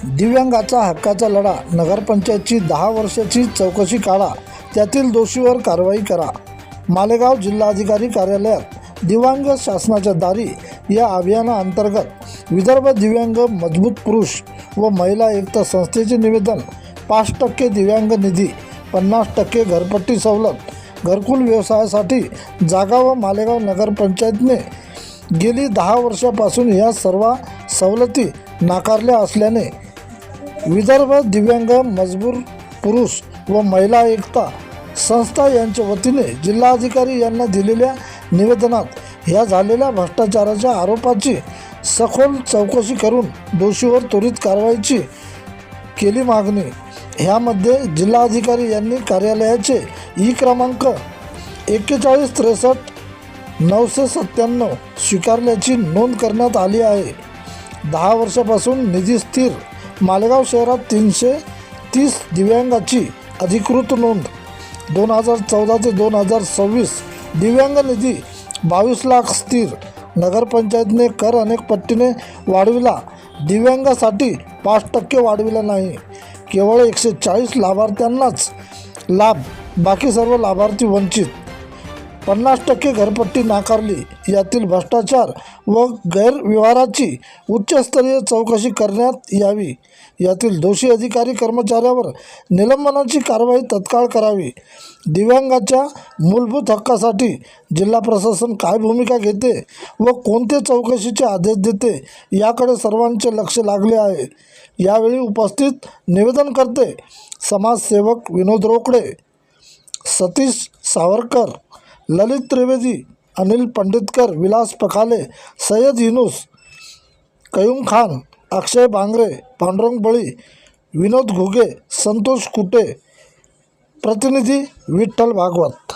दिव्यांगाचा हक्काचा लढा, नगरपंचायतची 10 वर्षाची चौकशी काढा, त्यातील दोषीवर कारवाई करा। मालेगाव जिल्हाधिकारी कार्यालयात दिव्यांग शासनाच्या दारी या अभियानाअंतर्गत विदर्भ दिव्यांग मजबूत पुरुष व महिला एकता संस्थेचे निवेदन 5% दिव्यांग निधी, 50% घरपट्टी सवलत, घरकुल व्यवसायासाठी जागा व मालेगाव नगरपंचायतने गेली 10 वर्षापासून या सर्व सवलती नाकारल्या असल्याने विदर्भ दिव्यांग मजबूर पुरुष व महिला एकता संस्था यांच्या वतीने जिल्हाधिकारी यांना दिलेल्या निवेदनात ह्या झालेल्या भ्रष्टाचाराच्या आरोपाची सखोल चौकशी करून दोषीवर त्वरित कारवाईची केली मागणी। ह्यामध्ये जिल्हाधिकारी यांनी कार्यालयाचे क्रमांक 4163-997 स्वीकारल्याची नोंद करण्यात आली आहे। 10 वर्षापासून निधी स्थिर मालेगाव शहरात 330 दिव्यांगाची अधिकृत नोंद, 2014 ते 2026 दिव्यांग निधी 22 लाख स्थिर, नगरपंचायतने कर अनेक पट्टीने वाढविला, दिव्यांगासाठी 5% वाढविला नाही, केवळ 140 लाभार्थ्यांनाच लाभ, बाकी सर्व लाभार्थी वंचित, 50% घरपट्टी नाकारली, यातील भ्रष्टाचार व गैरव्यवहाराची उच्चस्तरीय चौकशी करण्यात यावी, यातील दोषी अधिकारी कर्मचाऱ्यावर निलंबनाची कारवाई तत्काळ करावी। दिव्यांगाच्या मूलभूत हक्कासाठी जिल्हा प्रशासन काय भूमिका घेते व कोणते चौकशीचे आदेश देते याकडे सर्वांचे लक्ष लागले आहे। यावेळी उपस्थित निवेदनकर्ते समाजसेवक विनोद रोकडे, सतीश सावरकर, ललित त्रिवेदी, अनिल पंडितकर, विलास पखाले, सय्यद युनुस, कयूम खान, अक्षय बांगरे, पांडुरंग बळी, विनोद घुगे, संतोष कुटे, प्रतिनिधी विठ्ठल भागवत।